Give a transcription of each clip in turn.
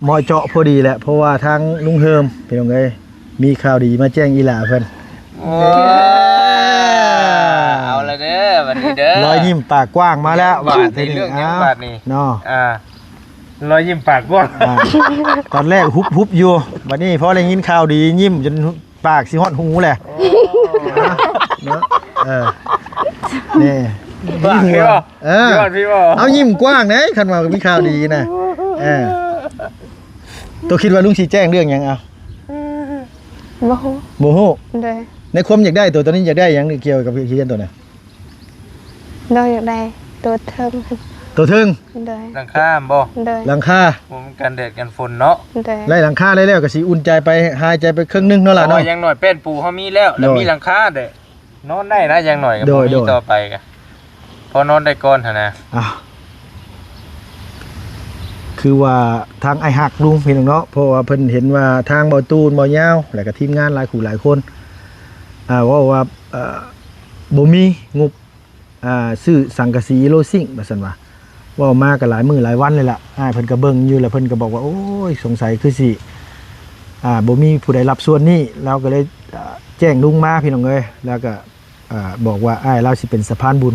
เหมาะเจาะพอดีแหละเพราะว่าทางลุงเฮิมพี่น้องเอ้ยมีข่าวดีมาแจ้งอีหล่าเพิ่นเอาละเด้อวันนี้เด้อรอยยิ้มปากกว้างมาแล้วบาดในเรื่องยังบาดนี่เนาะรอยยิ้มปากกว้างตอนแรกฮุบอยู่บัดนี้พอได้ยินข่าวดียิ้มจนปากสิฮอดหูแหละเนาะนี่ยิ้มพี่บ่ยอดพี่บ่เอายิ้มกว้างนะคันว่ามีข่าวดีนะตัวคิดว่าลุงสิแจ้งเรื่องหยังเอาบ่ฮู้ในความอยากได้ตัวตอนนี้อยากได้หยังเกี่ยวกับขี้เกียจตัวน่ะเราอยากได้ตัวเทิงหลังคาบ่หลังคาผมกันแดดกันฝนเนาะไล่หลังคาได้แล้วก็สิอุ่นใจไปหายใจไปครึ่งนึงเนาะล่ะเนาะอย่างหน่อยเป็นปูเฮามีแล้วมีหลังคาเด้อนอนได้นะอย่างหน่อยก็มีต่อไปก็พอนอนได้ก่อนหั่นนะคือว่าทางไอ้หักลุงพี่น้องเนาะเพราะว่าเพิ่นเห็นว่าทางบ่ตูนบ่ยาวแล้วก็ทีมงานหลายคู่หลายคนว่าบ่มีงบซื้อสังกะสีโลซิ่งว่าซั่นว่ามากันหลายมื้อหลายวันเลยล่ะเพิ่นก็เบิ่งอยู่แล้วเพิ่นก็บอกว่าโอ้ยสงสัยคือสิบ่มีผู้ใดรับส่วนนี้เราก็เลยแจ้งลุงมาพี่น้องเอ้ยแล้วก็บอกว่าเราสิเป็นสะพานบุญ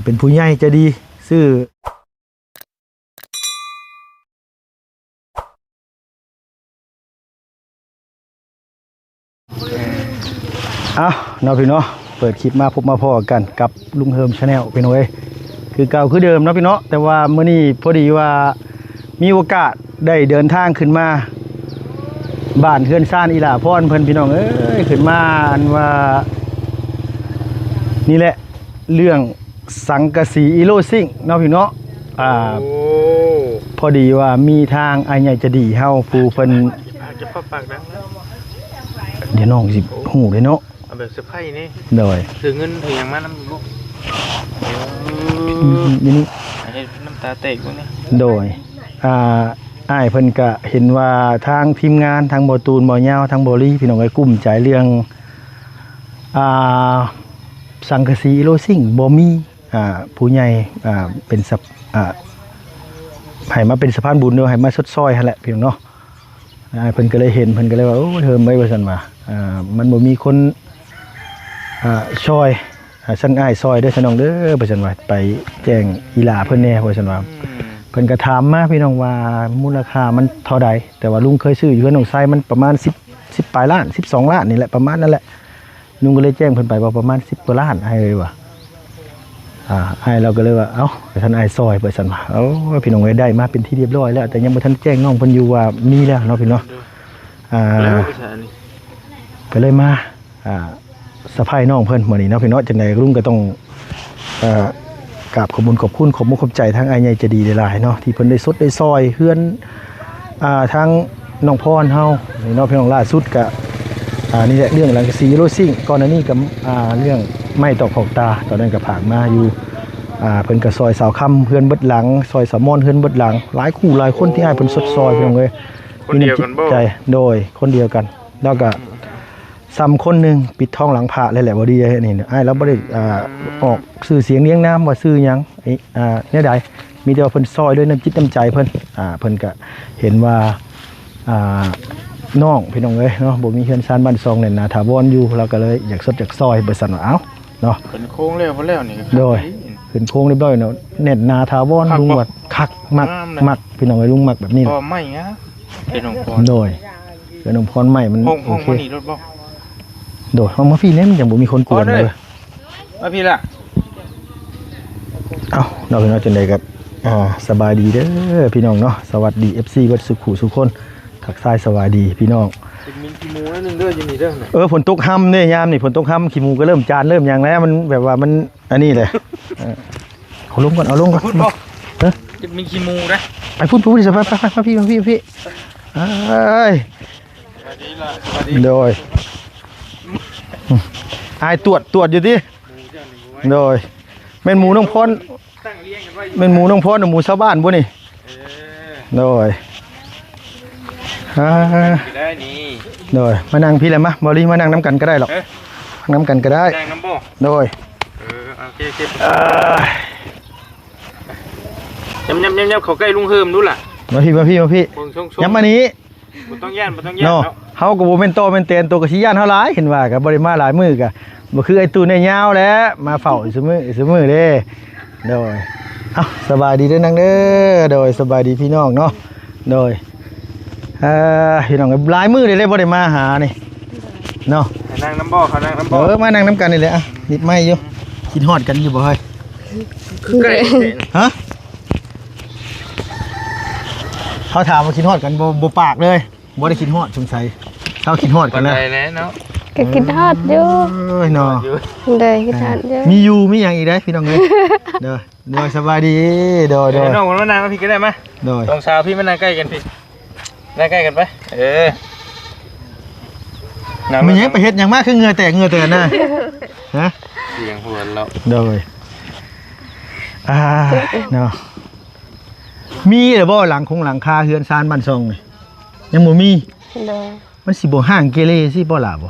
เป็นผู้ใหญ่ใจดีซื้อเนาะพี่เนาะเปิดคลิปมาพบมาพ่อกันกับลุงเฮิมชาแนลพี่น้องเอ้ยคือเก่าคือเดิมเนาะพี่เนาะแต่ว่ามื้อนี้พอดีว่ามีโอกาสได้เดินทางขึ้นมาบ้านเฮือนซ่านอีหล่าพรเพิ่นพี่น้องเอ้ยขึ้นมาอันว่านี่แหละเรื่องสังกะสีอีโลซิ่งเนาะพี่เนาะพอดีว่ามีทางอ้ายใหญ่จะดีเฮาผู้เพิ่นจะพอปากดังเดี๋ยวน้องสิฮู้เด้เนาะเอาแบบเซอร์ไพรส์นี่โดยถือเงินถือหยังมานำลูกนี่น้ำตาแตกพวกนี้โดยอ้ายเพิ่นก็เห็นว่าทางทีมงานทางบ่ตูนบ่ยาวทางบ่ลี่พี่น้องเอ้ยกุ้มใจเรื่องสังกะสีโลซิ่งบ่มีผู้ใหญ่เป็นให้มาเป็นสะพานบุญเด้อให้มาซดซอยหั่นแหละพี่น้องเนาะเพิ่นก็เลยเห็นเพิ่นก็เลยว่าโอ้เฮิมไว้ว่าซั่นว่ามันบ่มีคนช่วยซั่นอ้ายซอยเด้อซั่นน้องเด้อว่าซั่นว่าไปแจ้งอีหล่าเพิ่นแน่ว่าซั่นว่าเพิ่นก็ถามมาพี่น้องว่ามูลค่ามันเท่าใดแต่ว่าลุงเคยซื้ออยู่กับน้องไซมันประมาณ10ปลายล้าน12ล้านนี่แหละประมาณนั้นแหละลุงก็เลยแจ้งเพิ่นไปว่าประมาณ10กว่าล้านให้เลยว่าให้เราก็เลยว่าเอ้าท่านอ้ายซอยเพิ่นซั่นว่าพี่น้องได้มาเป็นที่เรียบร้อยแล้วแต่ยังบ่ทันแจ้งน้องเพิ่นอยู่ว่ามีแล้วเนาะพี่เนาะก็เลยมาสะพายน้องเพิ่นมื้อนี้เนาะพี่เนาะจังได๋ลุงก็ต้องกราบขอบคุณขอบมุขขอบใจทางอ้ายใหญ่จะดีหลายๆเนาะที่เพิ่นได้สดได้ซอยเฮือนทางน้องพรเฮานี่เนาะพี่น้องล่าสุดก็นี่แหละเรื่องหลังกะสีโลซิ่งก่อนหน้านี้ก็เรื่องไม้ตอกขอบตาตอนนั้นก็ผ่านมาอยู่เพิ่นก็ซอยสาวค่ำเฮือนเบิดหลังซอยสามอนเฮือนเบิดหลังหลายคู่หลายคนที่อ้ายเพิ่นสดซอยพี่น้องเอ้ยคนเดียวกันบ่ใจโดยคนเดียวกันแล้วก็ซ้ำคนนึงปิดทองหลังพระเลยแหละบ่ดีนี่อ้ายเราบ่ได้ออกชื่อเสียงเรียงนามว่าชื่อหยังเนี่ยใดมีแต่ว่าเพิ่นซอยด้วยน้ำจิตน้ำใจเพิ่นเพิ่นก็เห็นว่าน้องพี่น้องเอ้ยเนาะบ่มีเฮือนซ่านบ้านซองเนี่ยนาถาวรอยู่เราก็เลยอยากสดจากซอยบ่ซั่นว่าเอ้าเนาะขึ้นโค้งแล้วนี่โดยขึ้นโค้งเรียบร้อยเนาะเน็ตนาถาวรลุงว่าคักมักพี่น้องเอ้ยลุงมักแบบนี้บ่ไม่งะเป็นน้องพรโดยเป็นน้องพรใหม่มันโอเคนี่รถบ่โดดมาพี่เนี่ยมันยังบ่มีคนกวนเลยมาพี่ล่ะเราพี่น้องจนได้กับสบายดีเด้อพี่น้องเนาะสวัสดี FC วัดสุขุสุคนทักทายสวัสดีพี่น้องมีขี้มูนึงเด้ออยู่นี่เด้อฝนตกค่ำเนี่ยยามนี่ฝนตกค่ำขี้มูก็เริ่มจานเริ่มอย่างแล้วมันแบบว่ามันอันนี้เลยเอาลงก่อนจะมีขี้มูนะไปพูดสิไปพี่โดยตรวจอยู่ดิโดยเป็นหมูน้องพรเป็นหมูน้องพรหมูชาวบ้านบ่นี่โดยโดยมานั่งพี่เลยมะบอลี่มานั่งน้ำกันก็ได้หรอกน้ำกันก็ได้โดยโอเคยำเขาใกล้ลุงเฮิมดูล่ะ มาพี่ เบิ่งชงๆ ย้ำมานี้ บ่ต้องย่าน เนาะ เนาะ เฮาก็บ่แม่นโตแม่นเตนตัวก็สิย่านเฮาหลายเห็นว่าก็บ่ได้มาหลายมื้อก็บ่คือไอ้ตู้ในยาวแหล้วมาเฝ้าซุมื้อเด้โดยเอ้าสบายดีเด้อนางเด้อโดยสบายดีพี่น้องเนาะโดยพี่น้องหลายมื้อเลยบ่ได้มาหานี่เนาะ ให้นั่งน้ำบ่เขานั่งน้ำบ่ มานั่งน้ำกันนี่แหละอ่ะนิดไม้อยู่คิดฮอดกันอยู่บ่เฮ้ย ใกล้ ฮะเขาถามว่าคิดฮอดกันบ่ปากเลยบ่ได้คิดฮอดสงสัยเขาคิดฮอด กั กัน น แล้ แล้ว เนาะ ก็กินทอดอยู่ เอ้ยเนาะ เลยกินทอดอยู่ มีอยู่มีหยังอีกได้พี่น้องเอ้ยเด้อโดยสบายดีโดย น้องมันมานั่งกับพี่ก็ได้มั้ย โดย ตรงเช้าพี่มานั่งใกล้กันพี่นั่งใกล้กันไปนั่ง มันยังไปเฮ็ดหยังมากคือเหงื่อแตกนะฮะ เสียงหัวเรา โดยเนาะมีหรือบ่หลังคาเฮือนซานบ้านซองนี่ยังบ่มี เลย มันสิบ่ห่างเกเรสิบ่ล่ะบ่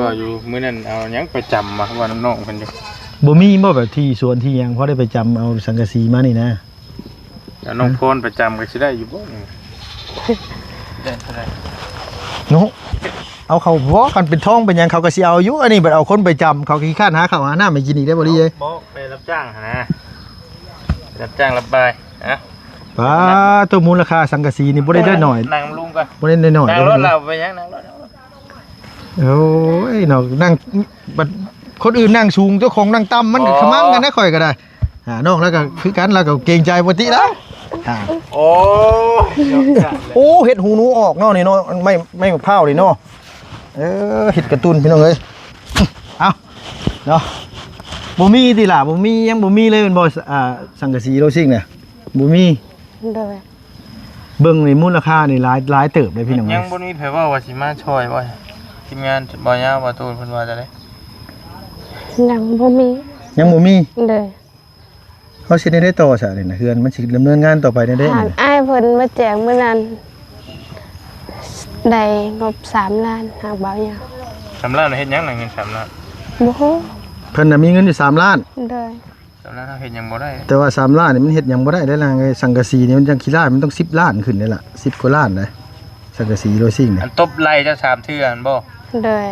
ว่าอยู่มื้อนั้นเอาหยังไปจำมาว่าน้องๆเพิ่นอยู่ บ่มีบ่แบบที่สวนที่หยังพอได้ไปจำเอาสังกะสีมานี่นะ แล้วน้องโพนไปจำก็สิได้อยู่บ่ได้เท่าไหร่ เนาะเอาเขาบ่กันเป็นท้องเป็นหยังเขาก็สิเอาอยู่อันนี้บัดเอาคนไปจำเขาขี้คร้านหาข้าวหาน้ำให้กินอีกได้บ่ดีเอ้ย บ่ไปรับจ้างหั่นนะรับจ้างรับบายอะ ป้าตัวมูลค่าสังกะสีนี่บ่ได้น้อย นั่งลุงก่อน บ่ได้น้อย นั่งรถเราไปยังนั่งรถ โอ้ยเนาะนั่งบัดคนอื่นนั่งสูงเจ้าของนั่งต่ำมันขมังกันนะข่อยก็ได้น้องแล้วก็คือกันแล้วก็เกรงใจปกติแล้ว โอ้ โอ้เห็ดหูหนูออกเนาะนี่เนาะไม่มะพร้าวนี่เนาะเห็ดกระตุ้นพี่น้องเอ้ยเอาเนาะบ่มีติล่ะบ่มียังบ่มีเลยเป็นบ่สังกะสีโลซิ่งเนี่ยบ่มี เลย เบิ่งนี่มูลค่านี่หลายเติบเลยพี่น้อง ยั เอ้ ง ย บ่มีไผว่าสิมาช่วยบ่ทีมงานบ่ยาวบ่ตูนเพิ่นว่าจะได้ ยังบ่มี ยังบ่มี เลย เขาสิได้ต่อซะนี่นะเฮือนมันสิดำเนินงานต่อไปได้ ถามอ้ายเพิ่นมาแจกมื้อนั้นได้งบ3 ล้านหากบ่าวยาว สำล้านเฮ็ดหยังน่ะเงิน3ล้าน บ่ฮู้ เพิ่นน่ะมีเงินอยู่3ล้าน เลย 3ล้านเฮาเฮ็ดหยังบ่ได้ แต่ว่า3ล้านนี่มันเฮ็ดหยังบ่ได้ได้ล่ะไงสังกะสีนี่มันจังขี้ล้านมันต้อง10ล้านขึ้นได้ล่ะ10กว่าล้านเลยสังกะสีโลซิ่งเนี่ย อันตบไหล่จะ3เทื่ออันบ่ เลย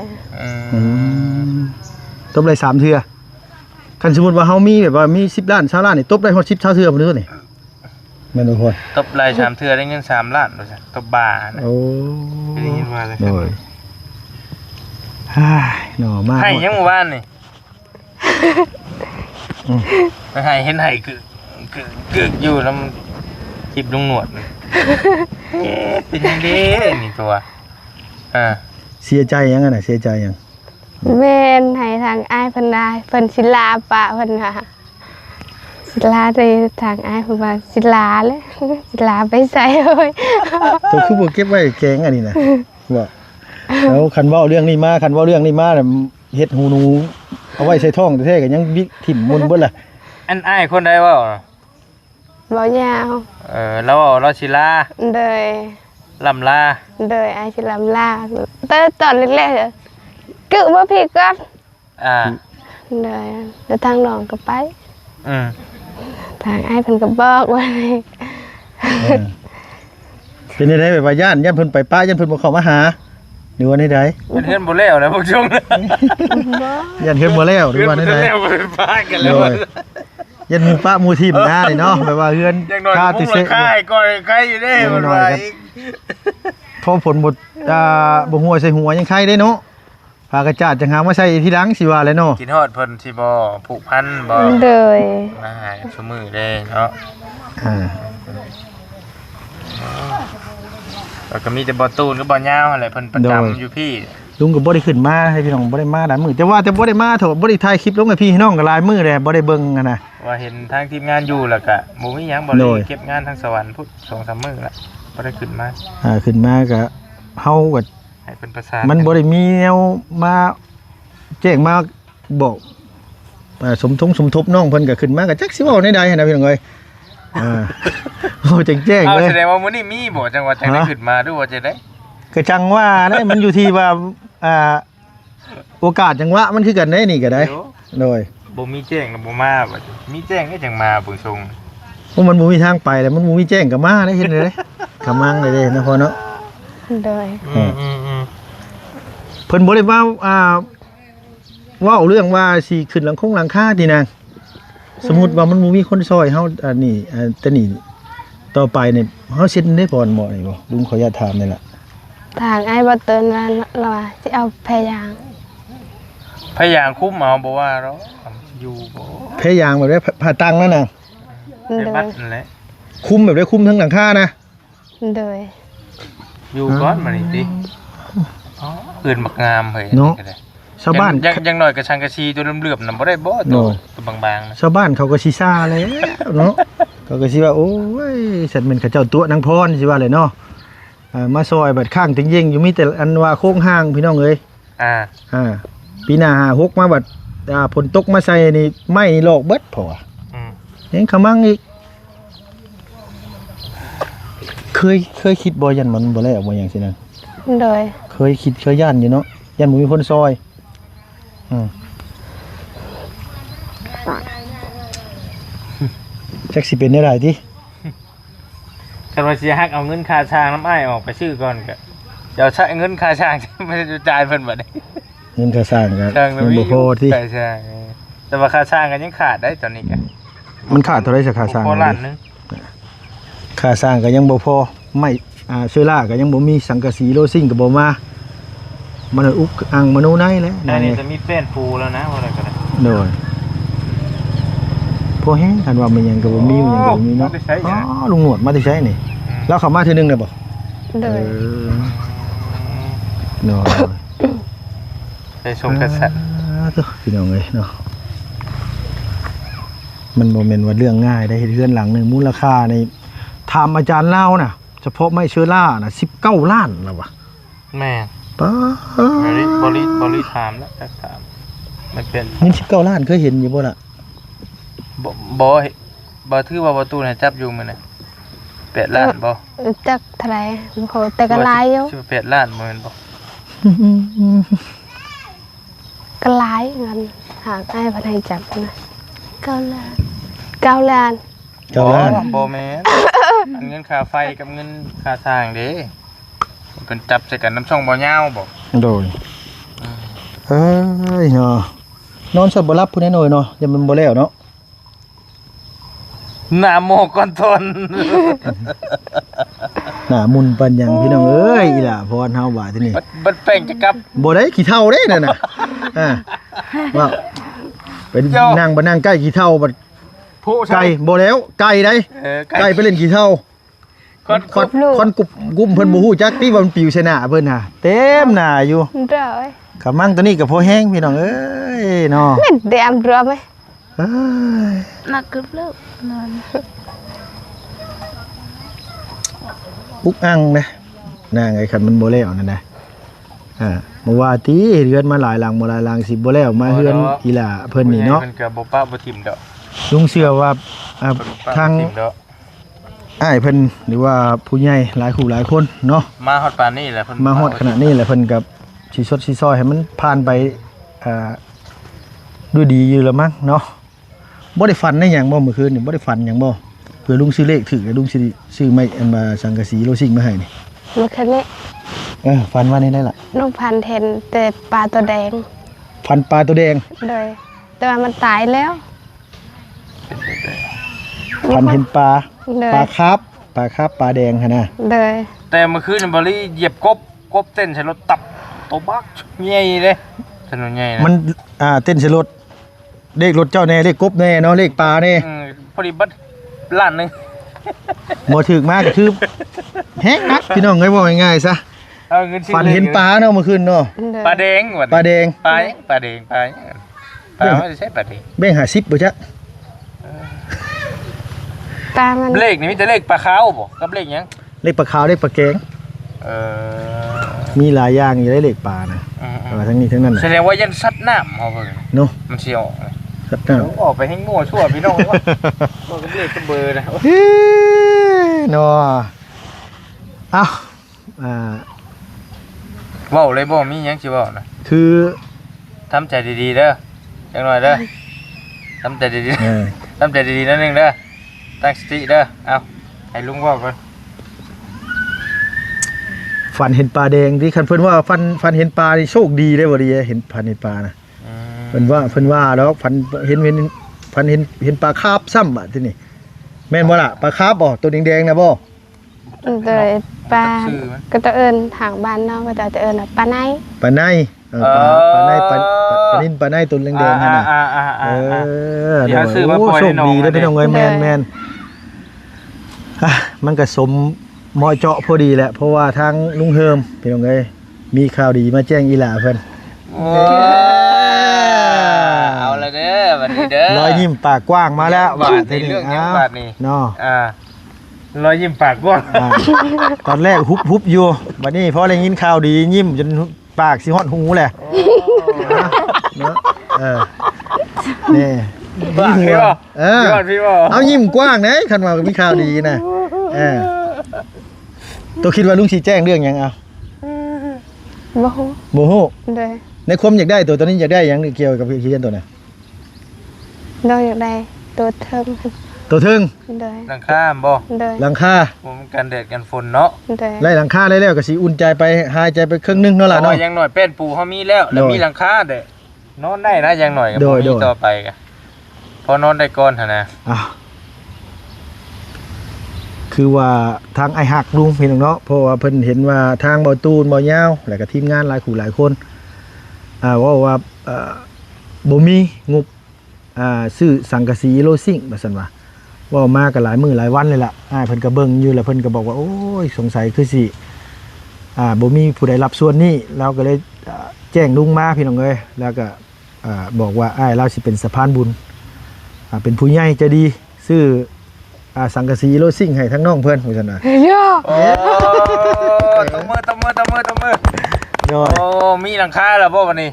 ตบได้3เทื่อคันสมมุติว่าเฮามีแบบว่ามี10ล้าน20ล้านนี่ตบได้ฮอด10 20เทื่อบ่เด้อนี่แม่นบ่พอ ตบไหล่3เทื่อได้เงิน3ล้านว่าซั่นตบบ่านะ โอ้ ได้ยินว่าเลย โดยฮ่าหน่อมาก ให้ยังหมู่บ้านนี่ให้เห็นให้คืออยู่นำคลิปลุงหนวดนี่เป็นจังได๋นี่ตัวเสียใจยังน่ะเสียใจยัง แม่นให้ทางอ้ายเพิ่นได้เพิ่นสิลาปะเพิ่นว่าสิลาได้ทางอ้ายเพิ่นว่าสิลาเลย สิลาไปใส่เอ้ย ตัวคือบ่เก็บไว้แกงอันนี้นะบ่แล้วคันเว้าเรื่องนี้มาน่ะเฮ็ดหูหนูเอาไว้ใส่ท้องแท้ๆก็ยังวิถิ่มมุนเบิดล่ะ อันอ้ายคนใดเว้า บ่ยาว เราเว้าเราสิลา เลย ลำลา เลยอ้ายสิลำลาแต่ตอนแรกๆกึบ่พี่ก่อนเลยแล้วทางน้องก็ไปทางอ้ายเพิ่นก็บอกว่า เป็นได้แบบว่าย่านเพิ่นไปป้าย่านเพิ่นบ่เข้ามาหาหรือว่าได้ เป็นเฮือนบ่แล้วนะพวกชง ย่านเฮ็ดบ่แล้วหรือว่าได้ แล้วบ่ป้ากันแล้ว ยันหมู่ป้าหมู่ทีมหน้าเลยเนาะแบบว่าเฮือน ยังน้อย ค่า มุ้ ติ ง เส ราคาก็ใครอยู่เด้มันว่าอีก พอผลบ่หัวใส่หัวยังใครได้เนาะพากระจาดจังหามาใส่ที่หลังสิว่าเลยเนาะ กินฮอดเพิ่นสิบ่ผูกพันบ่ เลย มาหาซุมื้อเด้เนาะแล้วก็มีแต่บ่ตูนกับบ่ยาวนั่นแหละเพิ่นประจำอยู่พี่ ลุงก็บ่ได้ขึ้นมาให้พี่น้องบ่ได้มาหลายมื้อแต่ว่าบ่ได้มาเถอะบ่ได้ถ่ายคลิปลงให้พี่น้องก็หลายมื้อแล้วบ่ได้เบิ่งกันนะ ว่าเห็นทางทีมงานอยู่แล้วก็บ่มีหยังบ่ได้เก็บงานทางสวรรค์พุทธ 2-3 มื้อละบ่ได้ขึ้นมา ขึ้นมาก็เฮาก็ ให้เพิ่นประสาน มันบ่ได้มีแนวมาแจ้งมาบอกสมทบน้องเพิ่นก็ขึ้นมาก็จักสิเว้าในใดหั่นน่ะพี่น้องเอ้ยโอ้แจ้งเลย แสดงว่ามื้อนี้มีบ่จังว่าจังได้ขึ้นมาดูว่าจะได้ ก็จังว่าได้มันอยู่ที่ว่าโอกาสจังหวะมันคือกันได้นี่ก็ได้โดย บ่มีแจ้งแล้วบ่มาบ่มีแจ้งก็จังมาเบิ่งทรง เพราะมันบ่มีทางไปแล้วมันบ่มีแจ้งกับมาได้เห็นเลยขมังเลยเด้นะพ่อเนาะ โดย เพิ่นบ่ได้ว่าเว้าเรื่องว่าสิขึ้นหลังคานี่นะสมมุติว่ามันบ่มีคนซอยเฮาอันนี้แต่นี่ต่อไปเนี่ยเฮาเซ็นได้ก่อนบ่นี่บ่ลุงขออนุญาตถามนี่ล่ะ ทางไอ้บ่เตือนว่าเราว่าสิเอาแพยาง พยายามคุ้มเอาบ่ว่าเราอยู่บ่ พยายามแบบได้ผ่าตังนั่นน่ะ เป็น โด บั ย ดนั่นแหละ คุมแบบได้คุมทั้งหลังคานะ โดย อยู่ก่อนมานี่ติอ๋ออื่นบักงามเฮ้ย เนาะชาวบ้าน ยังหน่อยกระชังกระชีตัวเหลื่อมๆน่ะบ่ได้บ่ตัวบางๆนะ ชาวบ้านเขาก็สิซ่าแล้วเนาะเขาก็สิว่าโอ้ยฉันเป็นเขาเจ้าตัวนางพรสิว่าเลยเนาะมาซอยบัดข้างถึงเย่งอยู่มีแต่อันว่าโค้งห้างพี่น้องเอ้ย ปีหน้า6มาบัดฝนตกมาใส่นี่ไม้นี่ลอกเบิดพอยังขมังอีกเคยคิดบ่ยันมันบ่แล้วบ่หยังสินะ โดย เคยคิดเคยย่านอยู่เนาะยันบ่มีคนซอยจักสิเป็นได้หลายติ คันว่าสิฮักเอาเงินค่าช่างน้ำอ้ายออกไปซื้อก่อนก็จะเอาใช้เงินค่าช่างไม่ได้จ่ายเพิ่นบัดนี้ เงินค่าสร้างก็ ช่าง เงินบ่พอที่ ใช่แต่ว่าค่าช่างก็ยังขาดได้ตอนนี้ก็ มันขาดเท่าไรสักค่าสร้าง พอล้านนึง ค่าสร้างก็ยังบ่พอไม่เชื้อราก็ยังบ่มีสังกะสีโลซิ่งก็บ่มามันอุกอังมโนในแหล้ว แต่นี่จะมีแป้นปูแล้วนะว่าอะไรก็ได้ โดยพอแฮงคันว่ามันหยังก็บ่มีมันหยังก็บ่มีเนาะอ๋อลุงหนวดมาที่ใช้นี่แล้วเข้ามาเทื่อนึงได้บ่ โดย เนาะ ไปชมกระแส พี่น้องเอ้ยเนาะมันบ่แม่นว่าเรื่องง่ายได้เฮ็ดเรือนหลังนึงมูลค่าในถามอาจารย์เล่าน่ะเฉพาะไม้เชื้อราน่ะ19 ล้านแล้วว่ะ แม่ ป๊า บริถามแล้วถามมันเป็น เงิน19 ล้านเคยเห็นอยู่บ่ล่ะ บ่ถือว่าประตูน่ะจับอยู่มื้อน่ะ8ล้านบ่ จักเท่าไหร่โหแต่ก็หลายอยู่ ชื่อ8ล้านมื้อบ่ ก็หลายเงินหากไอ้เพิ่นให้จับนะ9 ล้าน9 ล้าน 9 ล้าน บ่แม่นอันเงินค่าไฟกับเงินค่าสร้างเด้เพิ่นจับใส่กันน้ำช่องบ่ยาวบ่ โดยเอ้ยเนาะนอนสับบ่รับผู้ใดหน่อยเนาะอย่ามันบ่แล้วเนาะ หน้าโมก่อนทน หน้ามุนปันหยังพี่น้องเอ้ยอีหล่าพรเฮาว่าที่นี่ บัดแป้งจะกลับ บ่ได้ขี้เถ้าเด้นั่นน่ะว่าเป็นนั่งบ่นั่งใกล้ขี้เถ้าบัด ผู้ ไก่บ่แล้วไก่ได้ ไก่ไปเล่นขี้เถ้า คน คนกุมเพิ่นบ่ฮู้จักติว่ามันปิวใส่หน้าเพิ่นน่ะเต็มหน้าอยู่ โดย ขะมั่งตัวนี้ก็พอแห้งพี่น้องเอ้ยเนาะ ไม่ได้อำรวมไหม เอ้ย นักกึบเลิกนอน ปุกอังนะนางไอ้คันมันบ่แล้วนั่นนะบ่ว่าติเฮือนมาหลายหลังบ่หลายหลังสิบ่แล้วมาเฮือนอีหล่าเพิ่นนี่เนาะ เพิ่นก็บ่ปะบ่ทิ่มดอก ลุงเชื่อว่าทาง ทิ่มดอก อ้ายเพิ่นหรือว่าผู้ใหญ่หลายคู่หลายคนเนาะ มาฮอดปานนี้แหละเพิ่น มาฮอดขนาดนี้แหละเพิ่นกับสิสดสิซอยให้มันผ่านไปด้วยดีอยู่แล้วมั้งเนาะบ่ได้ฝันได้หยังบ่เมื่อคืนนี่บ่ได้ฝันหยังบ่เพื่อลุงซื้อเลขถูกแล้วลุงสิซื้อไม้อันมาสังกะสีโลซิ่งมาให้นี่ เมื่อคืนนี้ ฝันว่านี่ได้ล่ะ น้องพันธุ์เห็นแต่ปลาตัวแดง ฝันปลาตัวแดง โดยแต่ว่ามันตายแล้ว ฝันเห็นปลา โดย ปลาคาร์ฟปลาแดงหั่นน่ะ โดย แต่เมื่อคืนบ่ลี่เหยียบกบเต้นใส่รถตับโตบักใหญ่เลยถนนใหญ่นะ มันเต้นใส่รถเลขรถเจ้าแน่เลขกบแน่เนาะเลขปลาแน่ พอดีบัดล้านนึง บ่ถึกมากก็คือแฮงนักพี่น้องเอ้ยว่าง่ายๆซะ เอาเงิน ฝันเห็นปลาเนาะเมื่อคืนเนาะ โดย ปลาแดงว่ะ ปลาแดง ปลาแดงปลาไม่ใช่ปลาแดง แบ่ง50บ่จ๊ะ ตามัน เลขนี่มีแต่เลขปลาขาวบ่กับเลขหยัง เลขปลาขาวเลขปลาแกงมีหลายอย่างอยู่ได้เลขปลานะทั้งนี้ทั้งนั้น แสดงว่ายันซัดน้ำเอาเบิ่ง เนาะ มันสิออก สัตว์น้ ออกไปให้งัวชั่วพี่น้องว่ากับเลขกับเบอร์นะ ำเนาะเอ้า เว้าเลยบ่มีหยังสิเว้านะ คือ ทำใจดีๆเด้อจังหน่อยเด้อทำใจดีๆทำใจดีๆนิดนึงเด้อ ตั้งสติเด้อเอาให้ลุงบอกก่อน ฝันเห็นปลาแดงที่คันเพิ่นว่าฝันเห็นปลานี่โชคดีได้บ่ดีเห็นฝันเห็นปลานะเพิ่นว่าแล้วฝันเห็นปลาคาร์ฟซ้ำอ่ะที่นี่แม่นบ่ล่ะปลาคาร์ฟบ่ตัวแดงๆนะบ่ โดยปลาก็จะเอิ้นทางบ้านเนาะก็จะเอิ้นว่าปลาไหน ปลาในปลาในปลานินปลาในตัวแดงๆนั่นน่ะเดี๋ยวซื้อมาปล่อย โชคดีได้พี่น้องเอ้ยแม่นมันก็สมเหมาะเจาะพอดีแหละเพราะว่าทางลุงเฮิมพี่น้องเอ้ยมีข่าวดีมาแจ้งอีหล่าเพิ่น เอาละเด้อวันนี้เด้อ รอยยิ้มปากกว้างมาแล้ว บาทในเรื่องยังบาทนี่ เนาะ รอยยิ้มปากกว้าง ตอนแรกฮุบอยู่บัดนี้พอได้ยินข่าวดียิ้มจนปากสิฮอดหูแหละเนาะนี่ บ้าพี่บ่พี่บ่ เอายิ้มกว้างนะคันว่ามีข่าวดีนะตัวคิดว่าลุงสิแจ้งเรื่องหยังเอา บ่ฮู้ บ่ฮู้ โดย ในความอยากได้ตัวตอนนี้อยากได้หยังเกี่ยวกับเขียนตัวน่ะ เราอยากได้ตัวเทิง ตัวเทิง โดย หลังคาบ่ โดย หลังคา ผมกันแดดกันฝนเนาะ โดย ไล่หลังคาได้แล้วก็สิอุ่นใจไปหายใจไปครึ่งนึงเนาะล่ะเนาะ ยังหน่อยเป็นปูเฮามีแล้วแล้วมีหลังคาเด้นอนได้นะยังหน่อยก็บ่มีต่อไปก็พอนอนได้ก่อนหั่นนะ คือว่าทางไอ้หักลุงพี่น้องเนาะเพราะว่าเพิ่นเห็นว่าทางบ่ตูนบ่ยาวแล้วก็ทีมงานหลายคู่หลายคนว่าบ่มีงบซื้อสังกะสีโลซิ่งว่าซั่นว่ามาก็หลายมื้อหลายวันเลยล่ะเพิ่นก็เบิ่งอยู่แล้วเพิ่นก็บอกว่าโอ้ยสงสัยคือสิบ่มีผู้ใดรับส่วนนี้เราก็เลยแจ้งลุงมาพี่น้องเอ้ยแล้วก็บอกว่าอ้ายเราสิเป็นสะพานบุญเป็นผู้ใหญ่ใจดีซื้อสังกะสีโลซิ่งให้ทั้งน้องเพื่อนว่าซั่นน่ะ ย่อ โอ้ตบมือโอ้มีหลังคาแล้วบ่วันนี้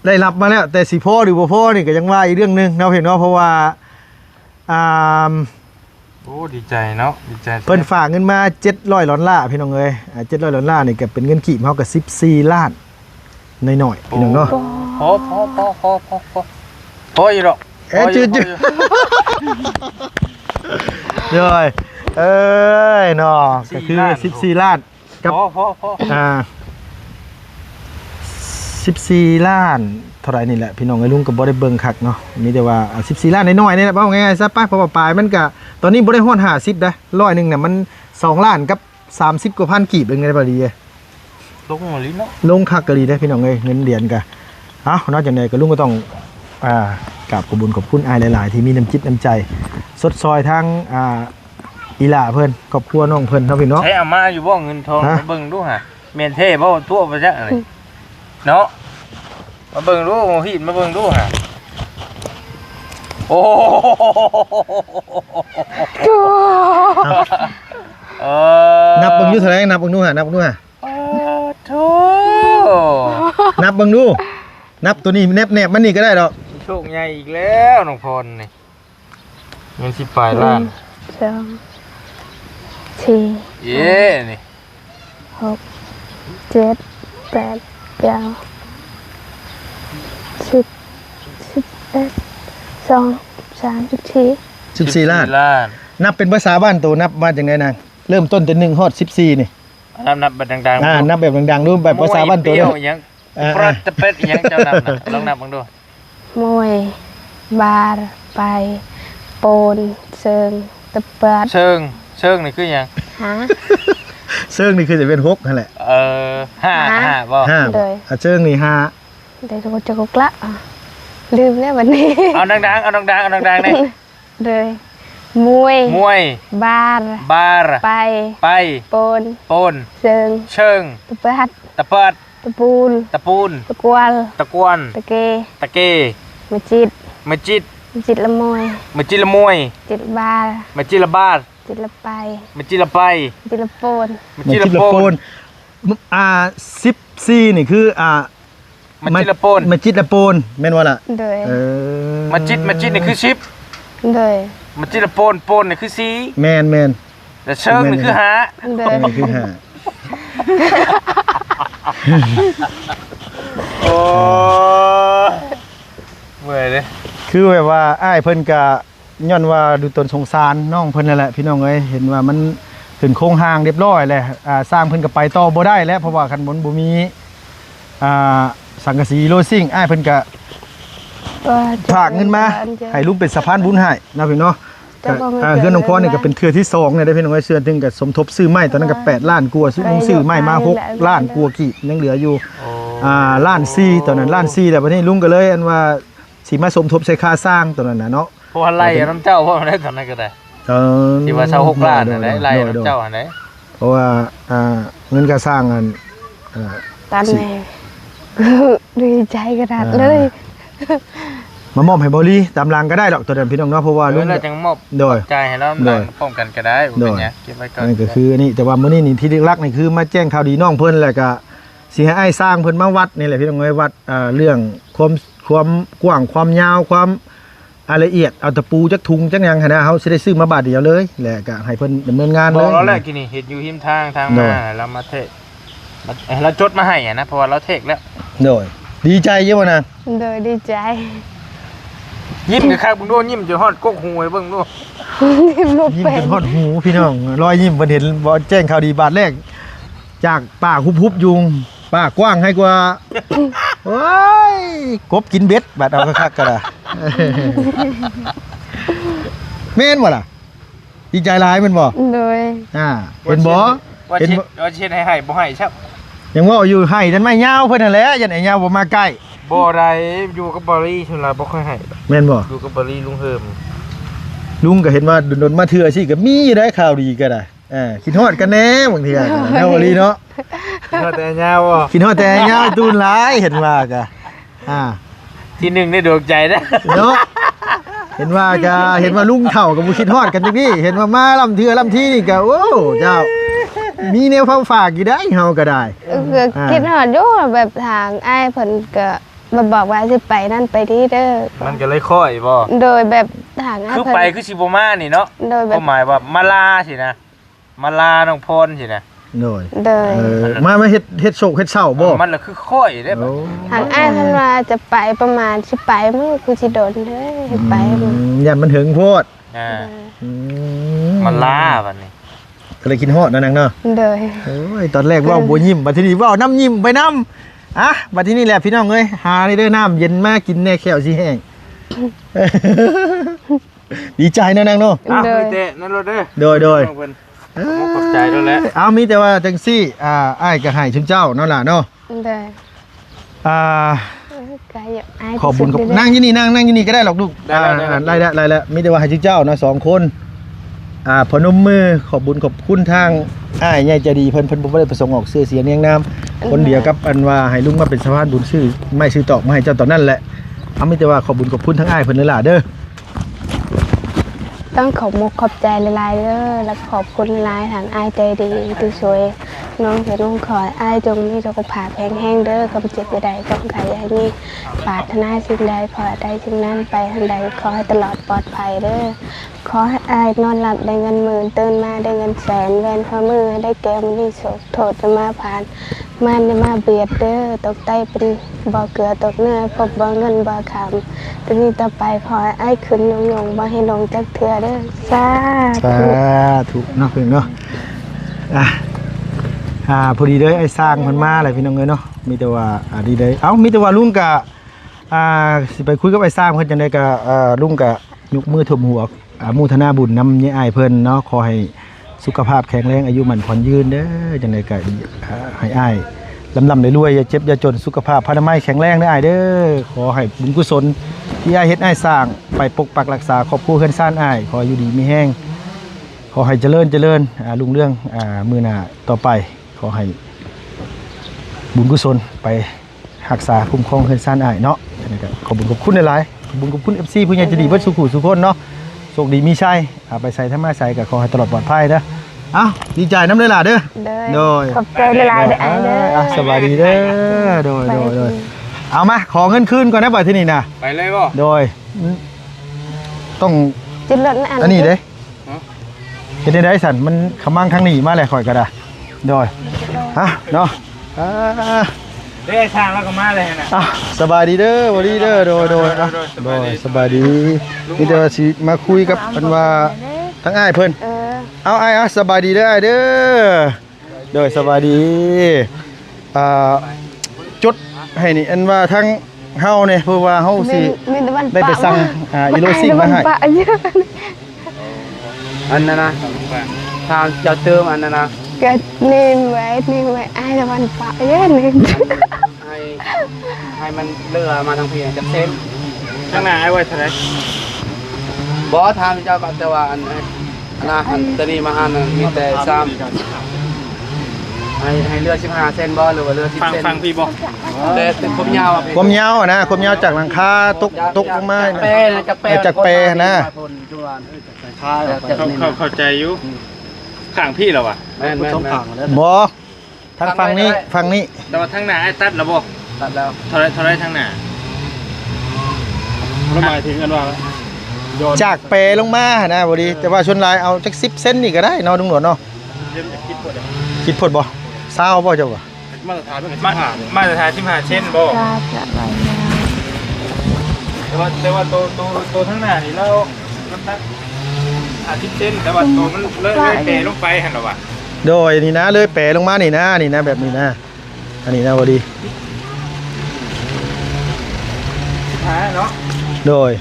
ได้รับมาแล้วแต่สิพอหรือบ่พอนี่ก็ยังว่าอีกเรื่องนึงเนาะเห็นเนาะเพราะว่าโอ้ดีใจเนาะดีใจ เพิ่นฝากเงินมา700ล้านล่าพี่น้องเอ้ย700ล้านล่านี่ก็เป็นเงินกีบเฮาก็14ล้านน้อยๆพี่น้องเนาะพออยู่ดอกจืดเด้อยเนาะก็คือ14ล้านกับพอ14ล้านเท่าไหร่นี่แหละพี่น้องไอ้ลุงก็บ่ได้เบิ่งคักเนาะมีแต่ว่า14ล้านน้อยๆนี่แหละว่าง่ายๆซะป่ะเพราะว่าปลายมันก็ตอนนี้บ่ได้ฮอด50นะ100นึงน่ะมัน2ล้านกับ30กว่าพันกีบเองได้บ่ดีลงหมดลิ้นเนาะลงคักก็ดีได้พี่น้องเอ้ยเงินเหรียญก็นอกจากนั้นก็ลุงก็ต้องกราบขอบคุณอ้ายหลายๆที่มีน้ำจิตน้ำใจสดซอยทั้งอีหล่าเพิ่นครอบครัวน้องเพิ่นเนาะพี่เนาะใช้อาม่าอยู่บ่เงินทองมาเบิ่งดูหะแม่นเท่บ่ตัวบ่จักอะไรเนาะมาเบิ่งดูฮีดมาเบิ่งดูหะโอ้นับเบิ่งอยู่เท่าไหร่นับเบิ่งดูหะนับเบิ่งดูหะโธ่นับเบิ่งดูนับตัวนี้แนบมันนี่ก็ได้ดอกโชคใหญ่อีกแล้วน้องพรนี่เงิน10ปลายล้าน2 4เย้นี่6 7 8 9 10 11 12 13 14ล้านนับเป็นภาษาบ้านตัวนับมาจังได๋นางเริ่มต้นแต่1ฮอด14นี่นับแบบดังๆนับแบบดังๆดูแบบภาษาบ้านตัวยังปรัตเป็ดยังเจ้านับนะลองนับบังดูมวยบาร์ไปโปนเชิงตะเปิดเชิงนี่คือยังเชิงนี่คือจะเป็น6นั่นแหละ5บ่เชิงนี่5ได้รู้จักกละลืมแล้ววันนี้เอาดังๆนี่เลยมวยบาร์ไปโปนเชิงตะเปิดตะปูนตะกวลตะเกมาจิตละมวยจิตละบาร์จิตละไปจิตละโปน14นี่คือมาจิตละโปนแม่นว่าล่ะมาจิตนี่คือ10เลยมาจิตละโปนนี่คือ4แม่นแต่เชิงนี่คือ5นี่คือ5โอ้เมื่อยเด้คือแบบว่าอ้ายเพิ่นก็ ย้อนว่าดูตนสงสารน้องเพิ่นนั่นแหละพี่น้องเอ้ยเห็นว่ามันขึ้นโครงหางเรียบร้อยแล้วสร้างเพิ่นก็ไปต่อบ่ได้แล้วเพราะว่าคันบ่มีสังกะสีโลซิ่งอ้ายเพิ่นก็ฝากเงินมาให้ลุงเป็นสะพานบุญให้นะพี่น้องเฮือนน้องพรนี่ก็เป็นเทื่อที่2เนี่ยได้พี่น้องเอ้ยเชื่อถึงก็สมทบซื้อไม้ตอนนั้นก็8ล้านกว่าซื้อไม้มา6ล้านกว่ากี่ยังเหลืออยู่ล้าน4ตอนนั้นล้าน4แต่บัดนี้ลุงก็เลยอันว่าสิมาสมทบใช้ค่าสร้างตอนนั้นน่ะเนาะเพราะว่าไล่น้ำเจ้าเพราะมันได้ตอนนั้นก็ได้ที่ว่าเช่า6 ล้านน่ะได้ไล่น้ำเจ้าอันไหนเพราะว่าเงินก็สร้างอันตอนนี้ดีใจกระดาษเลยมามอบให้บริตามรางก็ได้หรอกตัวเดิมพี่น้องเนาะเพราะว่าลุงจังมอบโดยใจให้เราป้องกันก็ได้เป็นไงเก็บไว้ก่อนนี่ก็คือนี่แต่ว่ามื้อนี้นี่ที่รักนี่คือมาแจ้งข่าวดีน้องเพิ่นแหละก็สิให้อ้ายสร้างเพิ่นมาวัดนี่แหละพี่น้องเอ้ยวัดเรื่องความกว้างความยาวความละเอียดเอาตะปูจักทุงจักหยังหั่นนะเฮาสิได้ซื้อมาบาทเดียวเลยแหละก็ให้เพิ่นดำเนินงานเลยบ่แล้วแหละกินนี่เฮ็ดอยู่หิมทางมาเรามาเทศเราจดมาให้นะเพราะว่าเราเทคแล้วโดยดีใจเยอะบ่นะโดยดีใจยิ้มกับข้าวบุญโดยิ้มจนฮอดกกหูไอ้เบิ่งดูยิ้มจนฮอดหูพี่น้องรอยยิ้มเพิ่นเห็นบ่แจ้งข่าวดีบาทแรกจากป้าฮุบยุงป้ากว้างให้กว่าโอ้ยกบกินเบ็ดบาดเอาคักๆก็ได้แม่นบ่ล่ะดีใจหลายแม่นบ่โดยเห็นบ่เห็นว่าเช็ดให้บ่ให้ครับยังว่าอยู่ให้ดันไม่ยาวเพิ่นนั่นแหละยันไอ้ยาวบ่มาใกล้บ่ได้อยู่กับบอรี่ซั่นล่ะบ่ค่อยให้แม่นบ่อยู่กับบอรี่ลุงเฮิมลุงก็เห็นว่าดนมาเทื่อสิก็มีอยู่ได้ข่าวดีก็ได้คิดฮอดกันแน่บางทีอะแนวบอรี่เนาะคิดฮอดแต่ยาวบ่คิดฮอดแต่ยาวตูนหลายเห็นว่าก็ที่1ในดวงใจนะเนาะเห็นว่าก็เห็นว่าลุงเฒ่ากับบ่คิดฮอดกันจังนี้เห็นว่ามาลำเทื่อลำที่นี่ก็โอ้เจ้ามีแนวฝากอยู่ได้เฮาก็ได้คิดฮอดอยู่แบบทางอ้ายเพิ่นก็มาบอกว่าสิไปนั่นไปนี่เด้อมันก็เลยค่อยบ่โดยแบบทางอ้ายคือไปคือสิบ่มานี่เนาะโดยแบบหมายว่ามาลาสินะมาลาน้องพรสินะโดยมาเฮ็ดโศกเฮ็ดเศร้าบ่มันล่ะคือค่อยได้บ่ทางอ้ายเพิ่นว่าจะไปประมาณสิไปมื้อคือสิโดนเด้อไปยันมันถึงโพดมาลาบัดนี้ก็เลยกินฮอดนั่นเนาะเด้อโอ้ยตอนแรกว่าบ่ยิ้มบัดทีนี้ว่าน้ำยิ้มไปน้ำบัดทีนี้แหละพี่น้องเอ้ยหาได้เด้อน้ำเย็นมากินแน่แขวสิแห้งดีใจนะนางเนาะเด้อนั่นรถเด้อโดยขอบใจด้วยแหละมีแต่ว่าจังซี่อ้ายก็ให้ชุมเจ้าเนาะล่ะเนาะได้ขอบคุณกับนั่งอยู่นี่นั่งอยู่นี่ก็ได้หรอกลูกได้แล้วมีแต่ว่าให้ชุมเจ้าเนาะ2คนพนมมือขอบคุณทางอ้ายใหญ่ใจดีเพิ่นบ่ได้ประสงค์ออกชื่อเสียงเรียงนามคนเดียวกับอันว่าให้ลุงมาเป็นสะพานบุญชื่อไม่ชื่อตอกมาให้เจ้าตอนนั้นแหละมีแต่ว่าขอบคุณทั้งอ้ายเพิ่นเลยล่ะเด้อต้องขอบใจหลายๆเด้อและขอบคุณหลายทางอ้ายใจดีที่ช่วยน้องเห็นน้องขออ้ายจงมีสุขภาพแข็งแรงเด้อความเจ็บใดๆต้องขายให้มีปรารถนาสิ่งใดขอได้สิ่งนั้นไปทางใดขอให้ตลอดปลอดภัยเด้อขอให้อ้ายนอนหลับได้เงินหมื่นตื่นมาได้เงินแสนแวนข้อมือได้แก้วมีโศกโทษจะมาผ่านมันจะมาเบียดเด้อตกใต้เป็นบ่อเกลือตกเนื้อพบบ่อเงินบ่อขำตอนนี้ต่อไปขอให้ขึ้นยงบ่ให้ลงจักเถื่อเด้อสาธุเนาะเพิ่นเนาะพอดีเลยไอ้สร้างเพิ่นมาอะไรพี่น้องเอ้ยเนาะมีแต่ว่าดีเลยมีแต่ว่าลุงกะสิไปคุยกับไอ้สร้างเพิ่นจังได๋ก็ลุงกะยกมือท่วมหัวโมทนาบุญนำยายอ้ายเพิ่นเนาะขอให้สุขภาพแข็งแรงอายุมั่นขวัญยืนเด้อจังได๋ก็ให้อ้ายลำรวยอย่าเจ็บอย่าจนสุขภาพพนามัยแข็งแรงเด้ออ้ายเด้อขอให้บุญกุศลที่อ้ายเฮ็ดอ้ายสร้างไปปกปักรักษาครอบครัวเฮือนซ่านอ้ายขออยู่ดีมีแห้งขอให้เจริญรุ่งเรืองมื้อหน้าต่อไปขอให้บุญกุศลไปรักษาคุ้มครองเฮือนซ่านอ้ายเนาะจังได๋ก็ขอบคุณหลายๆขอบคุณ FC ผู้ใหญ่ใจดีเบิดสุขุสุขคนเนาะโชคดีมีชัยไปใส่ถ้ามาใส่ก็ขอให้ตลอดปลอดภัยนะดีใจน้ำเลยล่ะเด้อโดยขอบใจหลายๆเด้อสบายดีเด้อโดยเอามาขอเงินคืนก่อนนะบ่ที่นี่นะไปเลยบ่โดยต้องจิตเลิศอันนี้เด้เห็นได้สันมันขมังข้างนี้มาเลยข่อยก็ได้โดยเนาะ เด้ช่างแล้วก็มาเลยนะ อ่ะสบายดีเด้อบ่ดีเด้อโดยอ่ะโดยสบายดีมีแต่ว่าสิมาคุยกับเพิ่นว่าทั้งอ้ายเพิ่น เอาอ้ายสบายดีเด้ออ้ายเด้อโดยสบายดีจดให้นี่อันว่าทั้งเฮาเนี่ยเพราะว่าเฮาสิได้ไปสั่งอีโลซิ่งมาให้ อันนั้นนะทางจะเติมอันนั้นนะ ก็นี่ไว้ไอ้ตะวันปะเยอะนี่ ให้มันเลือมาทางเพียงจะเต็ม ข้างหน้าไอ้ไว้เท่าไหร่ บอสทางเจ้าก็แต่ว่าอันนะอันตอนนี้มาอันมีแต่ซ้ำให้เลือ15 เซนบอสหรือว่าเลือ10 เซน ฟังพี่บอก แต่เป็นผมยาวอ่ะ ความยาวอะนะความยาวจากหลังคาตกลงมา จากเปนะ เข้าใจอยู่ข้างพี่เหรอวะ แม่น บ่ทางฝั่งนี้ แต่ว่าทางหน้าไอ้ตัดแล้วบ่ ตัดแล้ว เท่าไรทางหน้า แล้วหมายถึงกันว่า จากเปลงมานะบ่ดีแต่ว่าชนลายเอาจัก10 เซนนี่ก็ได้เนาะลุงหนวดเนาะคิดพดบ่ซาวบ่เจ้าบ่ มาตรฐานเป็น มาตรฐาน15เช่นบ่ กาจะไปแล้ว แต่ว่าตัวทางหน้านี่เราตัด10เช่นแต่ว่าตัวมันเลื่อยเปลงไปหั่นหรอวะ โดยนี่นะเลยแปลลงมานี่นะแบบนี้นะอันนี้นะบ่ดี ท้ายเนาะ โดย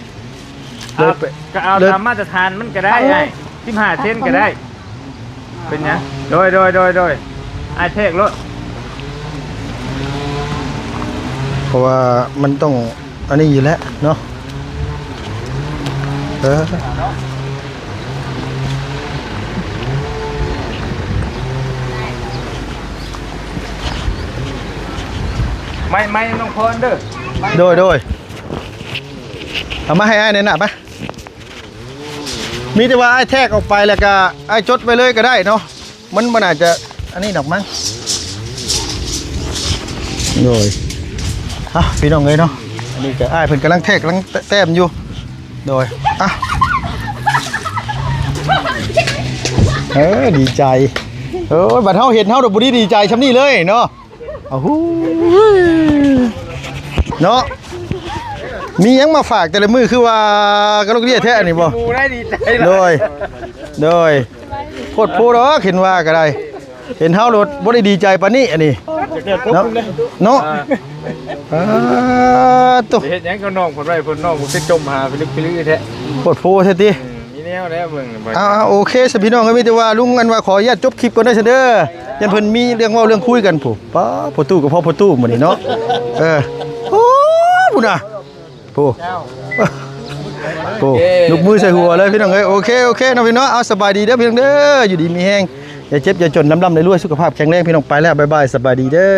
ก็เอาตามมาตรฐานมันก็ได้ไง15เช่นก็ได้ เป็นไงโดยไอเทครถ เพราะว่ามันต้องอันนี้อยู่แล้วเนาะไม่ต้องพนเด้อ โดยเอามาให้อ้ายในหน้าปะมีแต่ว่าไอ้แทกออกไปแล้วก็ไอ้จดไว้เลยก็ได้เนาะมันอาจจะอันนี้ดอกมั้งโดยพี่น้องเลยเนาะอันนี้ก็ไอ้เพิ่นกำลังแทกกำลังแต้มอยู่โดยดีใจบัดเฮาเห็นเฮาดอกบุรีดีใจชำนี้เลยเนาะอ้าวเนาะมียังมาฝากแต่ละมือคือว่ากระโดดเรียแท้นี่บ่ มูได้ดีใจ โดยโคตรพูดหรอกเห็นว่าก็ได้เห็นเฮารถบ่ได้ดีใจปานนี้อันนี้เนาะตุ๊ เฮ็ดหยังก็น้องคนไว้เพิ่นน้องบ่สิจมหาไปลึกแท้ โคตรพูดแท้ติ มีแนวแล้วเบิ่ง โอเคสิพี่น้องก็มีแต่ว่าลุงอันว่าขออนุญาตจบคลิปก่อนได้เด้อยันเพิ่นมีเรื่องเว้าเรื่องคุยกันผู้ป้าพ่อตู้กับพ่อตู้มื้อนี้เนาะโอ้พุ่นน่ะผู้ลูกมือใส่หัวเลยพี่น้องเอ้ยโอเคน้องพี่น้องเอาสบายดีเด้อพี่น้องเด้ออยู่ดีมีแฮงอย่าเจ็บอย่าจนลำได้รวยสุขภาพแข็งแรงพี่น้องไปแล้วบ๊ายบายสบายดีเด้อ